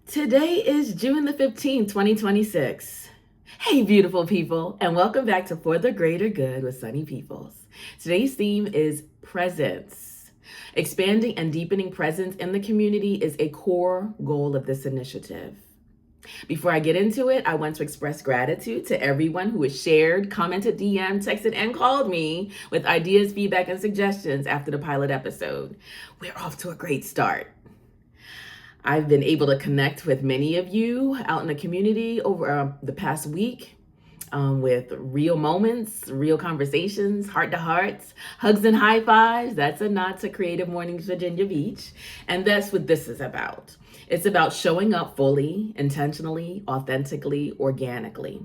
Today is June the 15th, 2026. Hey, beautiful people, and welcome back to For the Greater Good with Sunny Peoples. Today's theme is presence. Expanding and deepening presence in the community is a core goal of this initiative. Before I get into it, I want to express gratitude to everyone who has shared, commented, DM, texted, and called me with ideas, feedback, and suggestions after the pilot episode. We're off to a great start. I've been able to connect with many of you out in the community over the past week with real moments, real conversations, heart to hearts, hugs and high fives. That's a nod to Creative Mornings Virginia Beach. And that's what this is about. It's about showing up fully, intentionally, authentically, organically.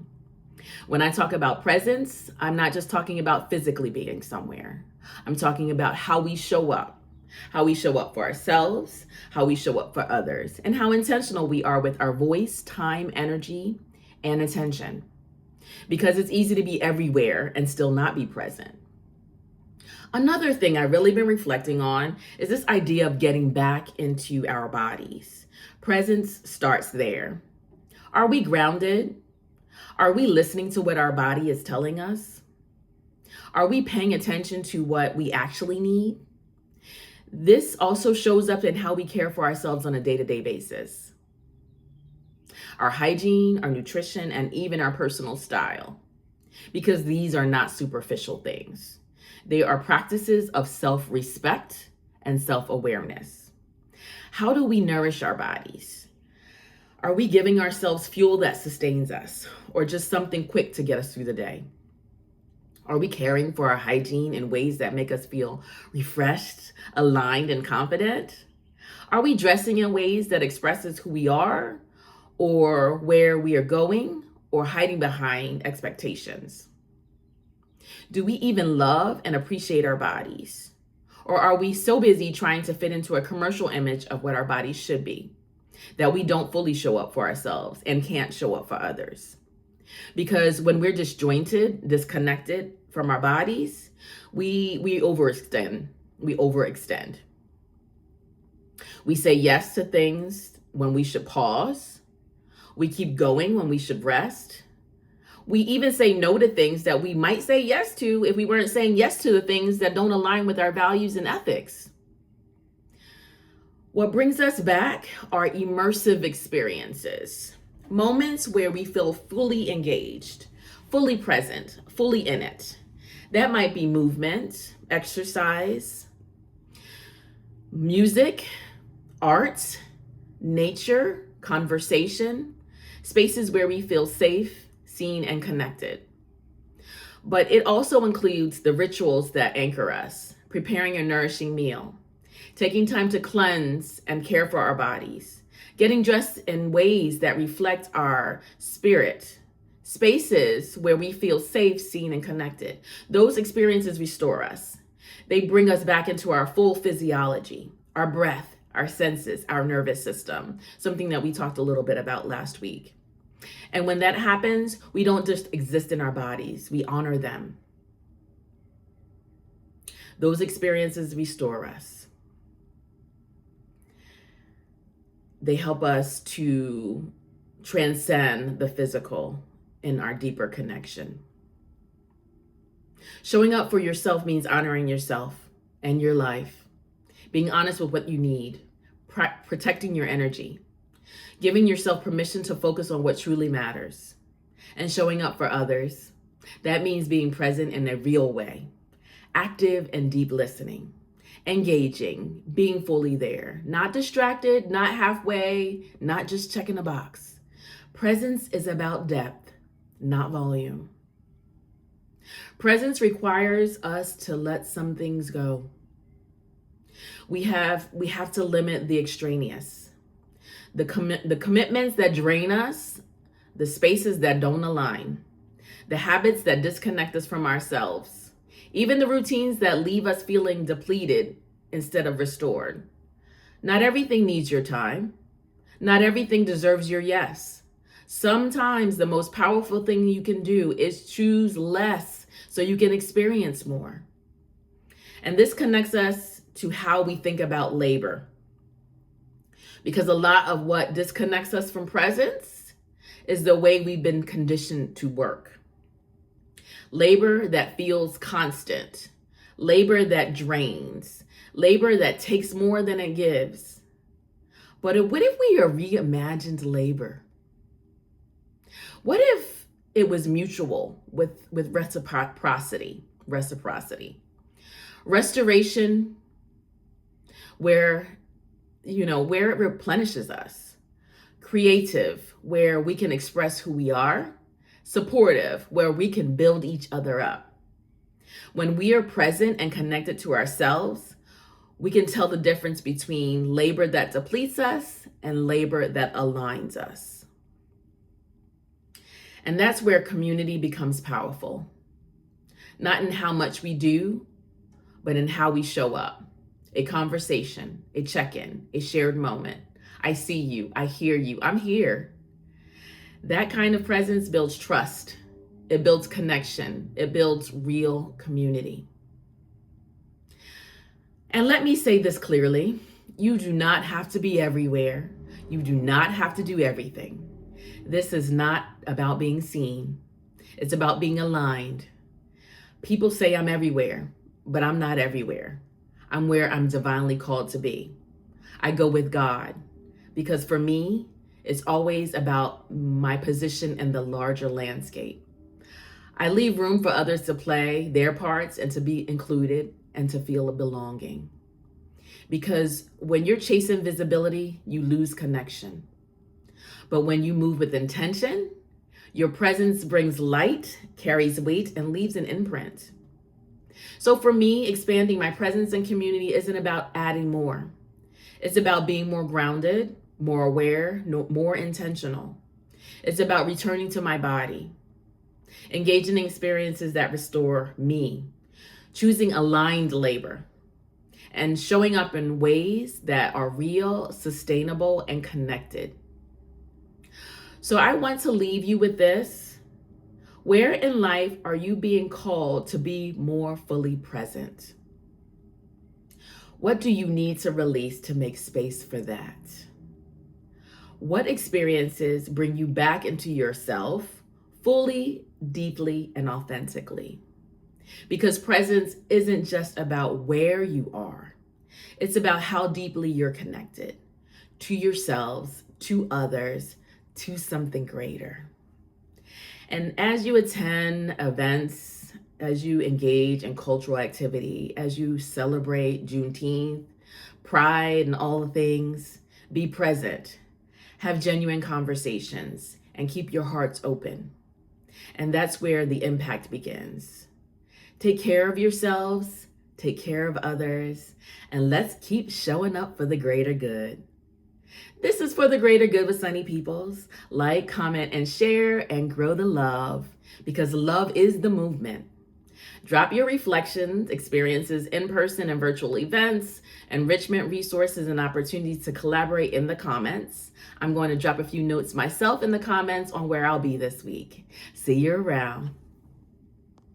When I talk about presence, I'm not just talking about physically being somewhere. I'm talking about how we show up for ourselves, how we show up for others, and how intentional we are with our voice, time, energy, and attention. Because it's easy to be everywhere and still not be present. Another thing I've really been reflecting on is this idea of getting back into our bodies. Presence starts there. Are we grounded? Are we listening to what our body is telling us? Are we paying attention to what we actually need? This also shows up in how we care for ourselves on a day-to-day basis. Our hygiene, our nutrition, and even our personal style. Because these are not superficial things. They are practices of self-respect and self-awareness. How do we nourish our bodies? Are we giving ourselves fuel that sustains us, or just something quick to get us through the day? Are we caring for our hygiene in ways that make us feel refreshed, aligned, and confident? Are we dressing in ways that expresses who we are or where we are going, or hiding behind expectations? Do we even love and appreciate our bodies? Or are we so busy trying to fit into a commercial image of what our bodies should be that we don't fully show up for ourselves and can't show up for others? Because when we're disjointed, disconnected from our bodies, we overextend. We overextend. We say yes to things when we should pause. We keep going when we should rest. We even say no to things that we might say yes to if we weren't saying yes to the things that don't align with our values and ethics. What brings us back are immersive experiences. Moments where we feel fully engaged, fully present, fully in it. That might be movement, exercise, music, art, nature, conversation, spaces where we feel safe, seen, and connected. But it also includes the rituals that anchor us, preparing a nourishing meal, taking time to cleanse and care for our bodies, getting dressed in ways that reflect our spirit, spaces where we feel safe, seen, and connected. Those experiences restore us. They bring us back into our full physiology, our breath, our senses, our nervous system, something that we talked a little bit about last week. And when that happens, we don't just exist in our bodies, we honor them. Those experiences restore us. They help us to transcend the physical in our deeper connection. Showing up for yourself means honoring yourself and your life, being honest with what you need, protecting your energy, giving yourself permission to focus on what truly matters, and showing up for others. That means being present in a real way, active and deep listening, engaging, being fully there, not distracted, not halfway, not just checking a box. Presence is about depth, not volume. Presence requires us to let some things go. We have to limit the extraneous, the commitments that drain us, the spaces that don't align, the habits that disconnect us from ourselves, even the routines that leave us feeling depleted instead of restored. Not everything needs your time. Not everything deserves your yes. Sometimes the most powerful thing you can do is choose less so you can experience more. And this connects us to how we think about labor. Because a lot of what disconnects us from presence is the way we've been conditioned to work. Labor that feels constant, labor that drains, labor that takes more than it gives. But what if we reimagined labor? What if it was mutual with reciprocity? Restoration, where where it replenishes us. Creative, where we can express who we are. Supportive, where we can build each other up. When we are present and connected to ourselves, we can tell the difference between labor that depletes us and labor that aligns us. And that's where community becomes powerful. Not in how much we do, but in how we show up. A conversation, a check-in, a shared moment. I see you, I hear you, I'm here. That kind of presence builds trust. It builds connection. It builds real community. And let me say this clearly. You do not have to be everywhere. You do not have to do everything. This is not about being seen. It's about being aligned. People say I'm everywhere, but I'm not everywhere. I'm where I'm divinely called to be. I go with God because for me, it's always about my position in the larger landscape. I leave room for others to play their parts and to be included and to feel a belonging. Because when you're chasing visibility, you lose connection. But when you move with intention, your presence brings light, carries weight, and leaves an imprint. So for me, expanding my presence in community isn't about adding more. It's about being more grounded, more aware, more intentional. It's about returning to my body, engaging in experiences that restore me, choosing aligned labor, and showing up in ways that are real, sustainable, and connected. So I want to leave you with this. Where in life are you being called to be more fully present? What do you need to release to make space for that? What experiences bring you back into yourself fully, deeply, and authentically? Because presence isn't just about where you are. It's about how deeply you're connected to yourselves, to others, to something greater. And as you attend events, as you engage in cultural activity, as you celebrate Juneteenth, Pride, and all the things, be present, have genuine conversations, and keep your hearts open. And that's where the impact begins. Take care of yourselves, take care of others, and let's keep showing up for the greater good. This is For the Greater Good with Sunny Peoples. Like, comment, and share, and grow the love, because love is the movement. Drop your reflections, experiences, in-person and virtual events, enrichment resources, and opportunities to collaborate in the comments. I'm going to drop a few notes myself in the comments on where I'll be this week. See you around.